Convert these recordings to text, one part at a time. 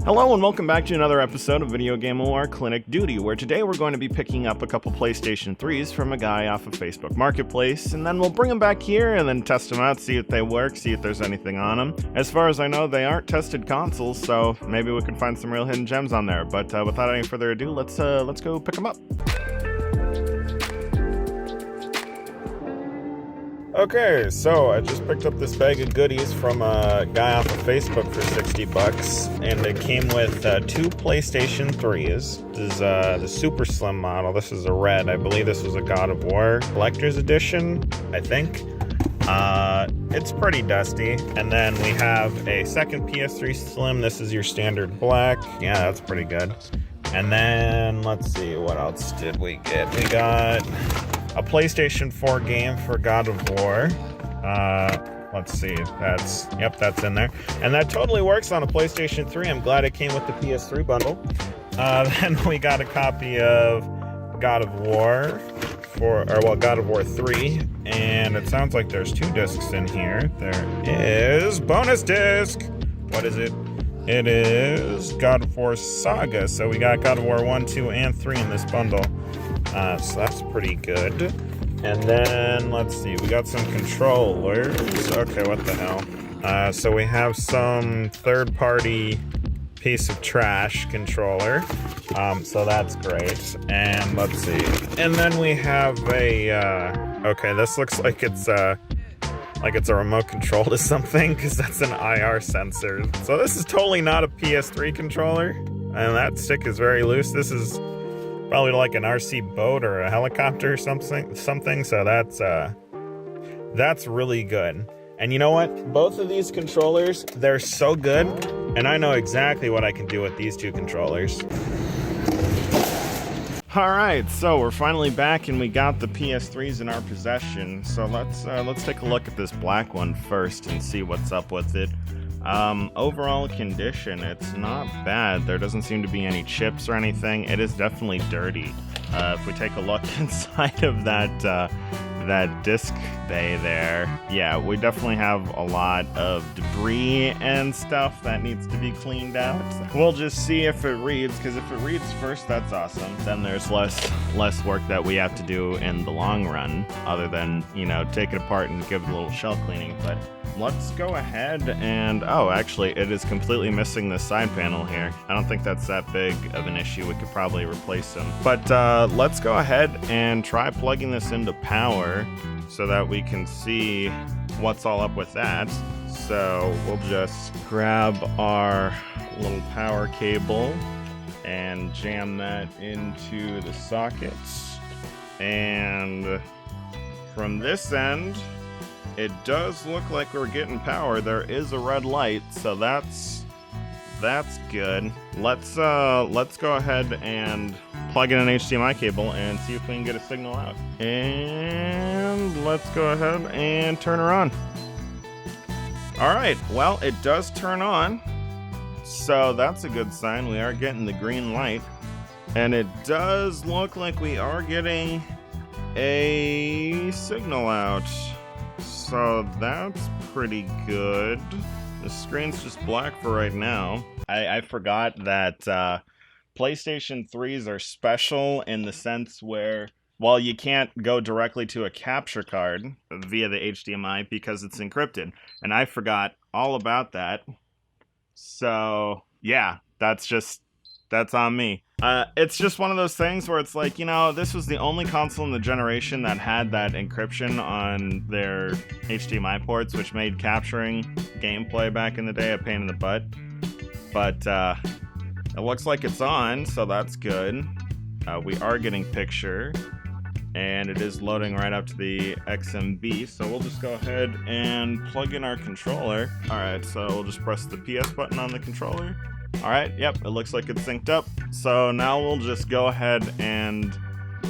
Hello and welcome back to another episode of VideoGame O.R Clinic Duty, where today we're going to be picking up a couple PlayStation 3s from a guy off of Facebook Marketplace, and then we'll bring them back here and then test them out, see if they work, see if there's anything on them. As far as I know, they aren't tested consoles, so maybe we can find some real hidden gems on there. But without any further ado, let's go pick them up. Okay, so I just picked up this bag of goodies from a guy off of Facebook for 60 bucks, and it came with two PlayStation 3s. This is the super slim model. This is a red. I believe this was a God of War Collector's Edition, I think. It's pretty dusty. And then we have a second PS3 Slim. This is your standard black. Yeah, that's pretty good. And then, let's see, what else did we get? We got a PlayStation 4 game for God of War. Let's see, that's in there. And that totally works on a PlayStation 3. I'm glad it came with the PS3 bundle. Then we got a copy of God of War God of War 3. And it sounds like there's two discs in here. There is bonus disc. What is it? It is God of War Saga. So we got God of War 1, 2, and 3 in this bundle. So that's pretty good. And then, let's see, we got some controllers. Okay, what the hell? So we have some third-party piece of trash controller. So that's great. And let's see. And then we have a, okay, this looks like it's a remote control to something, because that's an IR sensor. So this is totally not a PS3 controller. And that stick is very loose. This is probably like an RC boat or a helicopter or something. So that's really good. And you know what? Both of these controllers, they're so good, and I know exactly what I can do with these two controllers. Alright, so we're finally back and we got the PS3s in our possession. So let's take a look at this black one first and see what's up with it. Overall condition, it's not bad. There doesn't seem to be any chips or anything. It is definitely dirty. If we take a look inside of that disc bay there, yeah, we definitely have a lot of debris and stuff that needs to be cleaned out. We'll just see if it reads, because if it reads first, that's awesome. Then there's less work that we have to do in the long run, other than, you know, take it apart and give it a little shell cleaning. But let's go ahead and, oh, actually, it is completely missing the side panel here. I don't think that's that big of an issue. We could probably replace them. But let's go ahead and try plugging this into power so that we can see what's all up with that. So we'll just grab our little power cable and jam that into the sockets. And from this end, it does look like we're getting power. There is a red light, so that's good. Let's go ahead and plug in an HDMI cable and see if we can get a signal out. And let's go ahead and turn her on. Alright, well, it does turn on. So that's a good sign. We are getting the green light. And it does look like we are getting a signal out. So that's pretty good. The screen's just black for right now. I forgot that PlayStation 3s are special in the sense where, well, you can't go directly to a capture card via the HDMI because it's encrypted. And I forgot all about that. So, yeah, that's on me. It's just one of those things where it's like, you know, this was the only console in the generation that had that encryption on their HDMI ports, which made capturing gameplay back in the day a pain in the butt. But it looks like it's on, so that's good. We are getting picture, and it is loading right up to the XMB, so we'll just go ahead and plug in our controller. Alright, so we'll just press the PS button on the controller. Alright, yep, it looks like it's synced up. So now we'll just go ahead and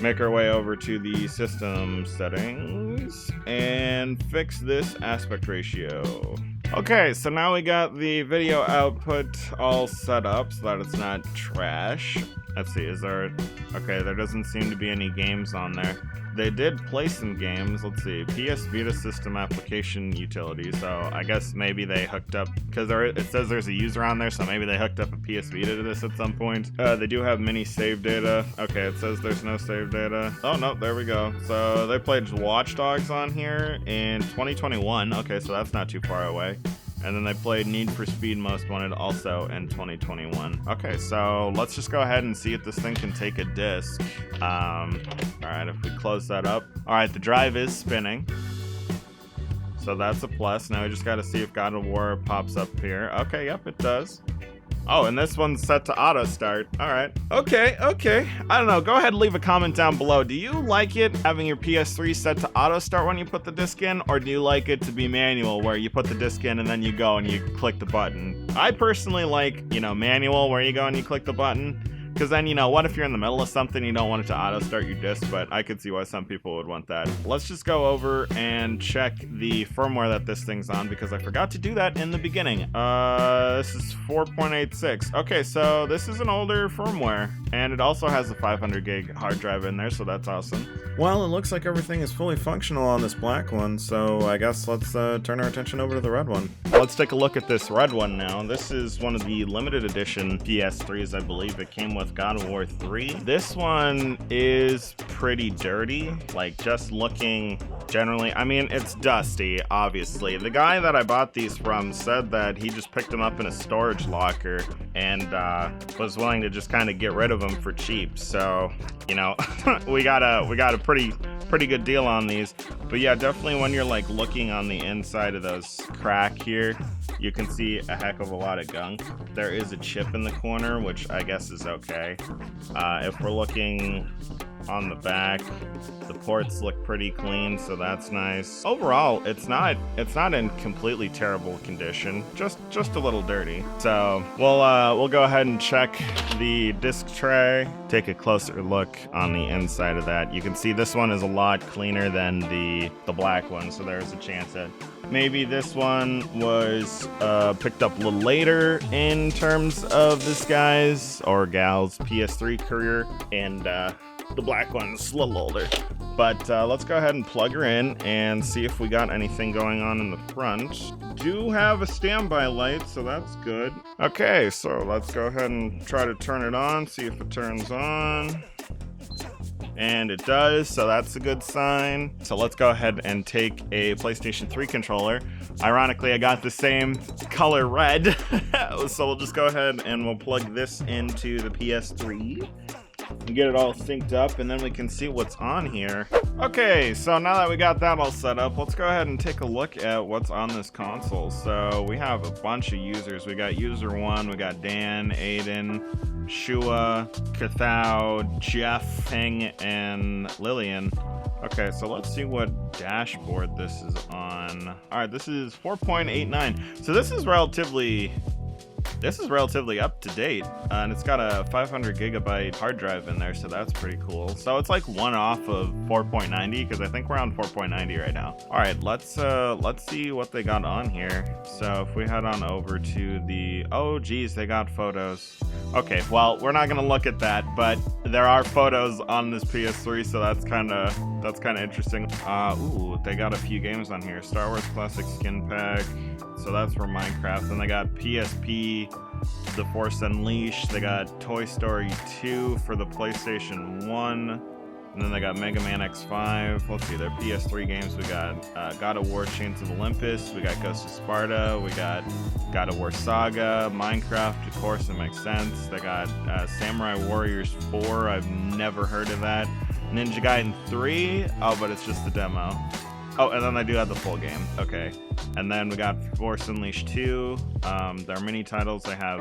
make our way over to the system settings and fix this aspect ratio. Okay, so now we got the video output all set up so that it's not trash. Let's see, okay, there doesn't seem to be any games on there. they did play some games. Let's see, PS Vita system application utility. So I guess maybe they hooked up, because it says there's a user on there, so maybe they hooked up a PS Vita to this at some point. They do have mini save data. Okay, it says there's no save data. Oh no, there we go. So they played Watch Dogs on here in 2021. Okay, so that's not too far away. And then they played Need for Speed Most Wanted also in 2021. Okay, so let's just go ahead and see if this thing can take a disc. All right, if we close that up. All right, the drive is spinning. So that's a plus. Now we just got to see if God of War pops up here. Okay, yep, it does. Oh, and this one's set to auto start. All right. Okay. I don't know. Go ahead and leave a comment down below. Do you like it having your PS3 set to auto start when you put the disc in? Or do you like it to be manual where you put the disc in and then you go and you click the button? I personally like, manual where you go and you click the button. Because then, what if you're in the middle of something, you don't want it to auto start your disc, but I could see why some people would want that. Let's just go over and check the firmware that this thing's on, because I forgot to do that in the beginning. This is 4.86. Okay, so this is an older firmware, and it also has a 500 gig hard drive in there, so that's awesome. Well, it looks like everything is fully functional on this black one, so I guess let's turn our attention over to the red one. Let's take a look at this red one now. This is one of the limited edition PS3s, I believe. It came with God of War 3. This one is pretty dirty, like just looking generally. I mean, it's dusty, obviously. The guy that I bought these from said that he just picked them up in a storage locker and was willing to just kind of get rid of them for cheap. So, we got a pretty good deal on these. But yeah, definitely when you're like looking on the inside of those crack here, you can see a heck of a lot of gunk. There is a chip in the corner, which I guess is okay. If we're looking on the back, the ports look pretty clean, so that's nice. Overall, it's not in completely terrible condition, just a little dirty. So we'll go ahead and check the disc tray, take a closer look on the inside of that. You can see this one is a lot cleaner than the black one, so there's a chance that maybe this one was picked up a little later in terms of this guy's or gal's PS3 career, and the black one's a little older. But let's go ahead and plug her in and see if we got anything going on in the front. Do have a standby light, so that's good. Okay, so let's go ahead and try to turn it on, see if it turns on. And it does, so that's a good sign. So let's go ahead and take a PlayStation 3 controller. Ironically, I got the same color red. So we'll just go ahead and we'll plug this into the PS3 and get it all synced up, and then we can see what's on here. Okay, so now that we got that all set up, let's go ahead and take a look at what's on this console. So we have a bunch of users. We got user 1, we got Dan, Aiden, Shua, Kathao, Jeff, Ping, and Lillian. Okay, so let's see what dashboard this is on. All right, this is 4.89. So this is relatively up to date, and it's got a 500 gigabyte hard drive in there, so that's pretty cool. So it's like one off of 4.90, because I think we're on 4.90 right now. All right, let's see what they got on here. So if we head on over to the, oh geez, they got photos. Okay, well, we're not gonna look at that, but there are photos on this PS3, so that's kind of interesting. Ooh, they got a few games on here. Star Wars Classic Skin Pack. So that's for Minecraft. Then they got PSP, The Force Unleashed. They got Toy Story 2 for the PlayStation 1. And then they got Mega Man X5. Let's see, their PS3 games. We got God of War Chains of Olympus. We got Ghost of Sparta. We got God of War Saga. Minecraft, of course, it makes sense. They got Samurai Warriors 4. I've never heard of that. Ninja Gaiden 3. Oh, but it's just the demo. Oh, and then they do have the full game. Okay. And then we got Force Unleashed 2. Their mini titles, they have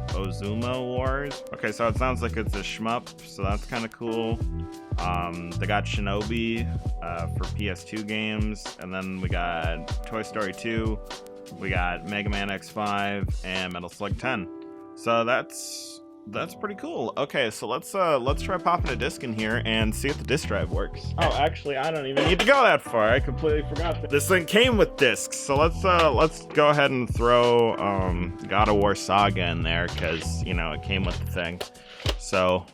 Ozuma Wars. Okay, so it sounds like it's a shmup, so that's kind of cool. They got Shinobi for PS2 games. And then we got Toy Story 2. We got Mega Man X5 and Metal Slug 10. So that's pretty cool. Okay, so let's try popping a disc in here and see if the disc drive works. Oh, actually, I don't even need to go that far. I completely forgot that this thing came with discs. So let's go ahead and throw God of War Saga in there, because it came with the thing. So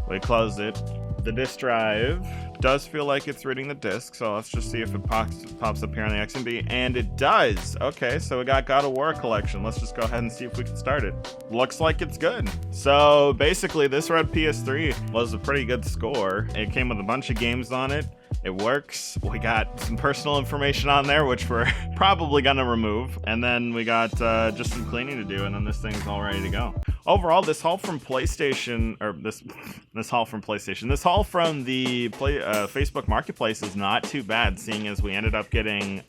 we close it. The disk drive does feel like it's reading the disk, so let's just see if it pops up here on the XMB, and it does. Okay, so we got God of War collection. Let's just go ahead and see if we can start it. Looks like it's good. So basically, this red PS3 was a pretty good score. It came with a bunch of games on it. It works. We got some personal information on there, which we're probably gonna remove. And then we got just some cleaning to do, and then this thing's all ready to go. Overall, this haul from PlayStation, or this haul from PlayStation, this haul from the Facebook Marketplace is not too bad, seeing as we ended up getting,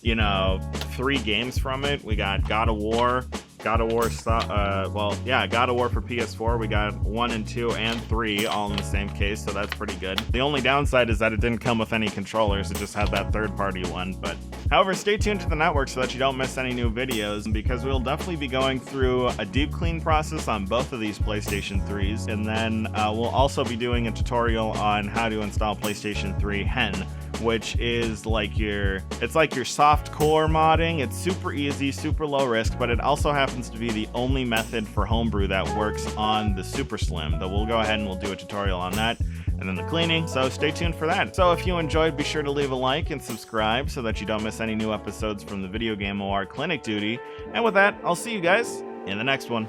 you know, 3 games from it. We got God of War. God of War, God of War for PS4, we got 1 and 2 and 3 all in the same case, so that's pretty good. The only downside is that it didn't come with any controllers, it just had that third-party one, but however, stay tuned to the network so that you don't miss any new videos, because we'll definitely be going through a deep clean process on both of these PlayStation 3s, and then we'll also be doing a tutorial on how to install PlayStation 3 Hen, which is like it's like your soft core modding. It's super easy, super low risk, but it also happens to be the only method for homebrew that works on the Super Slim. Though we'll go ahead and we'll do a tutorial on that, and then the cleaning, so stay tuned for that. So if you enjoyed, be sure to leave a like and subscribe so that you don't miss any new episodes from the VideoGame O.R Clinic Duty. And with that, I'll see you guys in the next one.